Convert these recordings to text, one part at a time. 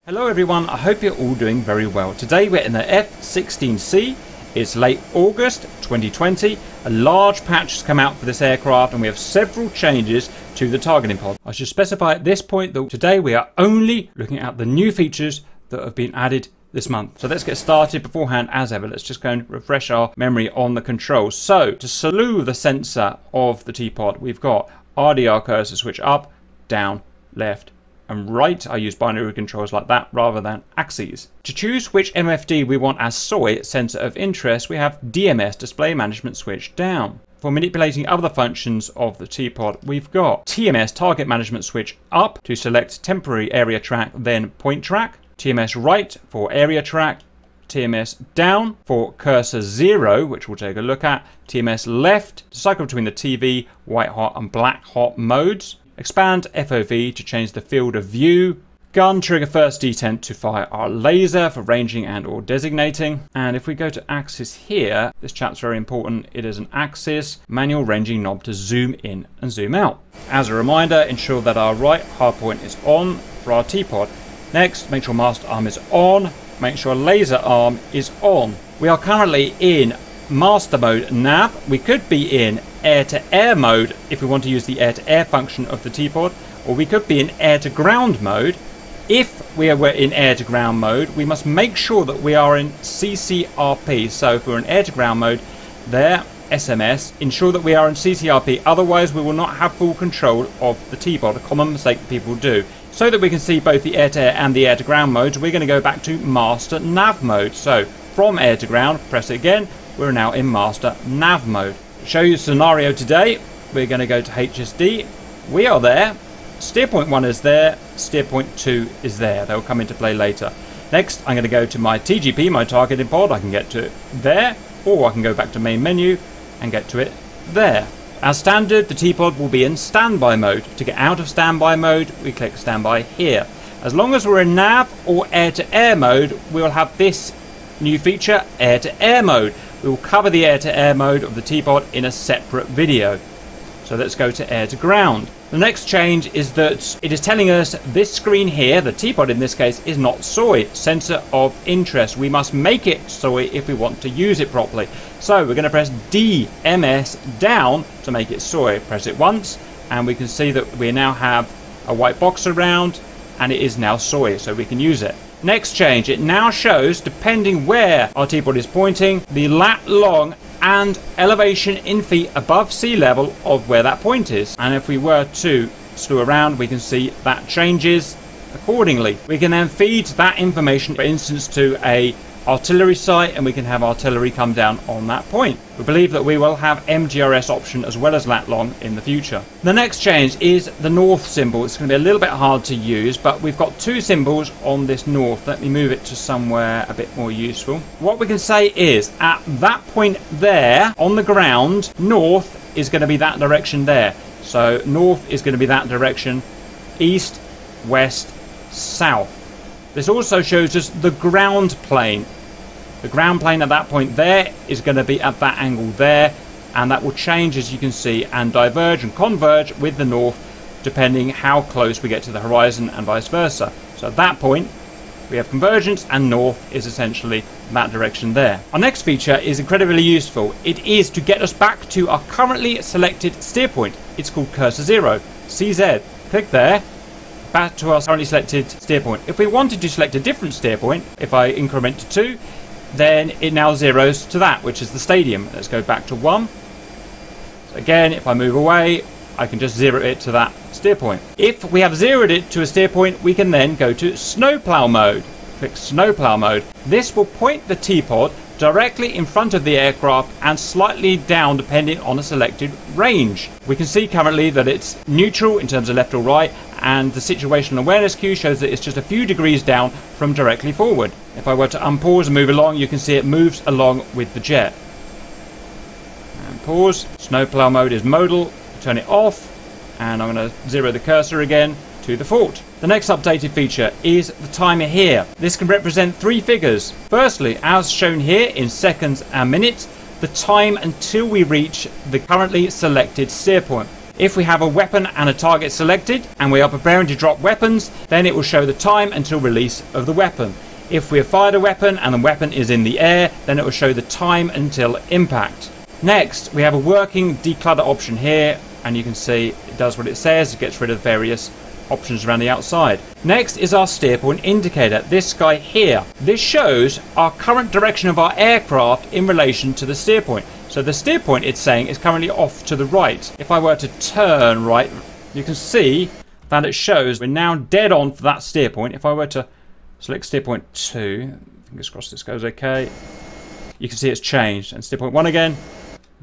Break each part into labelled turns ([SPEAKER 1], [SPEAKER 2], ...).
[SPEAKER 1] Hello everyone, I hope you're all doing very well. Today we're in the F-16C. It's late August 2020. A large patch has come out for this aircraft and we have several changes to the targeting pod. I should specify at this point that today we are only looking at the new features that have been added this month. So let's get started. Beforehand, as ever, let's just go and refresh our memory on the controls. So to slew the sensor of the TPOD, we've got RDR cursor switch up, down, left, and right. I use binary controls like that rather than axes. To choose which MFD we want as SOI, sensor of interest, we have DMS, display management switch down. For manipulating other functions of the TPOD, we've got TMS, target management switch up to select temporary area track, then point track. TMS right for area track. TMS down for cursor 0, which we'll take a look at. TMS left to cycle between the TV, white hot and black hot modes. Expand FOV to change the field of view. Gun trigger first detent to fire our laser for ranging and or designating. And if we go to axis here, this chap's very important. It is an axis manual ranging knob to zoom in and zoom out. As a reminder, ensure that our right hardpoint is on for our TPOD. Next, make sure master arm is on. Make sure laser arm is on. We are currently in master mode nav. We could be in air-to-air mode if we want to use the air-to-air function of the TPOD, or we could be in air-to-ground mode. If we were in air-to-ground mode, we must make sure that we are in CCRP. So if we're in air-to-ground mode, there, SMS, ensure that we are in CCRP, otherwise we will not have full control of the TPOD, a common mistake that people do. So that we can see both the air-to-air and the air-to-ground modes, we're going to go back to master nav mode. So from air-to-ground, press it again, we're now in master nav mode. Show you a scenario today. We're going to go to HSD. We are there. Steer point 1 is there. Steer point 2 is there. They'll come into play later. Next, I'm going to go to my TGP, my targeting pod. I can get to it there, or I can go back to main menu and get to it there. As standard, the TPOD will be in standby mode. To get out of standby mode, we click standby here. As long as we're in nav or air-to-air mode, we'll have this new feature, air-to-air mode. We will cover the air-to-air mode of the TPOD in a separate video. So let's go to air-to-ground. The next change is that it is telling us this screen here, the TPOD in this case, is not SOI, sensor of interest. We must make it SOI if we want to use it properly. So we're going to press DMS down to make it SOI. Press it once and we can see that we now have a white box around and it is now SOI, so we can use it. Next change, it now shows, depending where our TPOD is pointing, the lat long and elevation in feet above sea level of where that point is. And if we were to slew around, we can see that changes accordingly. We can then feed that information, for instance, to a artillery site, and we can have artillery come down on that point. We believe that we will have MGRS option as well as lat long in the future. The next change is the north symbol. It's going to be a little bit hard to use, but we've got two symbols on this north. Let me move it to somewhere a bit more useful. What we can say is at that point there on the ground, north is going to be that direction there. So north is going to be that direction, east, west, south. This also shows us the ground plane. The ground plane at that point there is going to be at that angle there, and that will change, as you can see, and diverge and converge with the north depending how close we get to the horizon and vice versa. So at that point we have convergence and north is essentially that direction there. Our next feature is incredibly useful. It is to get us back to our currently selected steer point. It's called cursor 0, CZ. Click there. Back to our currently selected steer point. If we wanted to select a different steer point, if I increment to 2, then it now zeroes to that, which is the stadium. Let's go back to 1. So again, if I move away, I can just zero it to that steer point. If we have zeroed it to a steer point, we can then go to Snowplow Mode. Click Snowplow Mode. This will point the TPOD directly in front of the aircraft and slightly down depending on a selected range. We can see currently that it's neutral in terms of left or right, and the situational awareness cue shows that it's just a few degrees down from directly forward. If I were to unpause and move along, you can see it moves along with the jet. And pause. Snowplow mode is modal. Turn it off, and I'm going to zero the cursor again to the fort. The next updated feature is the timer here. This can represent 3 figures. Firstly, as shown here in seconds and minutes, the time until we reach the currently selected steer point. If we have a weapon and a target selected and we are preparing to drop weapons, then it will show the time until release of the weapon. If we have fired a weapon and the weapon is in the air, then it will show the time until impact. Next, we have a working declutter option here, and you can see it does what it says. It gets rid of various options around the outside. Next is our steer point indicator, this guy here. This shows our current direction of our aircraft in relation to the steer point. So the steer point, it's saying, is currently off to the right. If I were to turn right, you can see that it shows we're now dead on for that steer point. If I were to select steer point 2, fingers crossed this goes okay, you can see it's changed. And steer point 1 again,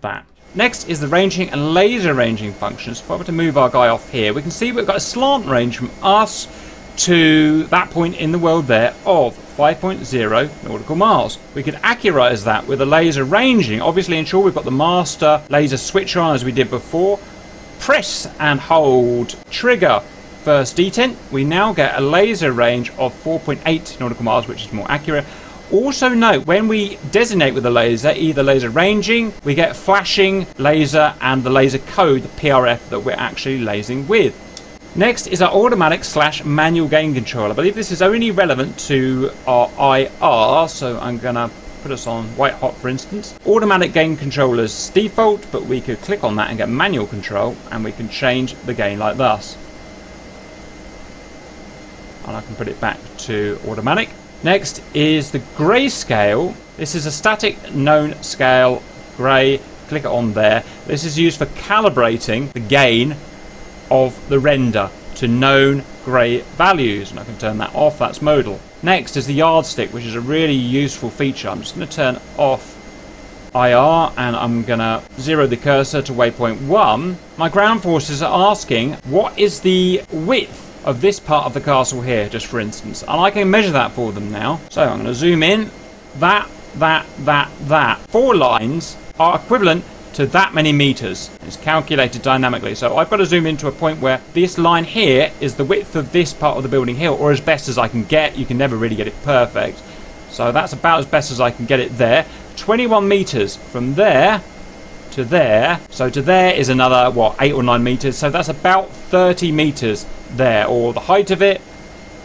[SPEAKER 1] that. Next is the ranging and laser ranging functions. If I were to move our guy off here, we can see we've got a slant range from us to that point in the world there of 5.0 nautical miles. We could accuratize that with a laser ranging, obviously ensure we've got the master laser switch on as we did before. Press and hold trigger first detent. We now get a laser range of 4.8 nautical miles, which is more accurate. Also note, when we designate with the laser, either laser ranging, we get flashing laser and the laser code, the PRF, that we're actually lasing with. Next is our automatic/manual gain control. I believe this is only relevant to our IR, so I'm going to put us on white hot, for instance. Automatic gain control is default, but we could click on that and get manual control, and we can change the gain like thus. And I can put it back to automatic. Next is the Grayscale. This is a static known scale, grey. Click it on there. This is used for calibrating the gain of the render to known grey values, and I can turn that off. That's modal. Next is the Yardstick, which is a really useful feature. I'm just going to turn off IR, and I'm going to zero the cursor to waypoint 1. My ground forces are asking what is the width of this part of the castle here, just for instance, and I can measure that for them now. So I'm going to zoom in. That. 4 lines are equivalent to that many meters. It's calculated dynamically. So I've got to zoom into a point where this line here is the width of this part of the building here, or as best as I can get. You can never really get it perfect. So that's about as best as I can get it there. 21 meters from there to there. So to there is another, what, 8 or 9 meters. So that's about 30 meters there, or the height of it.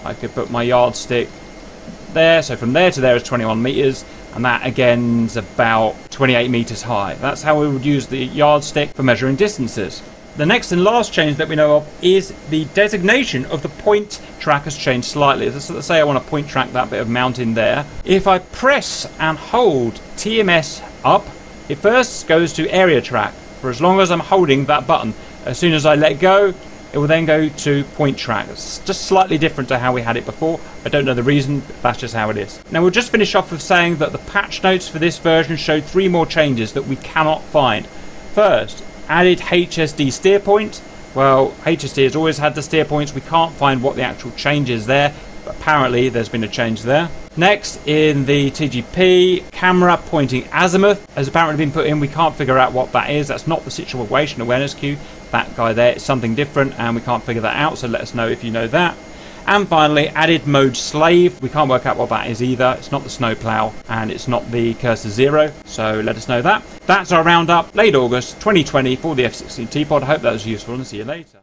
[SPEAKER 1] I could put my yardstick there. So from there to there is 21 meters. And that again is about 28 meters high. That's how we would use the yardstick for measuring distances. The next and last change that we know of is the designation of the point track has changed slightly. Let's say I want to point track that bit of mountain there. If I press and hold TMS up, it first goes to area track for as long as I'm holding that button. As soon as I let go, it will then go to point track. It's just slightly different to how we had it before. I don't know the reason, but that's just how it is. Now we'll just finish off with saying that the patch notes for this version showed 3 more changes that we cannot find. First, added HSD steer point. Well, HSD has always had the steer points. We can't find what the actual change is there, but apparently there's been a change there. Next, in the TGP, camera pointing azimuth has apparently been put in. We can't figure out what that is. That's not the situation awareness queue. That guy there is something different, and we can't figure that out, so let us know if you know that. And finally, added mode slave. We can't work out what that is either. It's not the snowplow, and it's not the cursor 0, so let us know that. That's our roundup, late August 2020 for the F-16C TPOD. I hope that was useful, and see you later.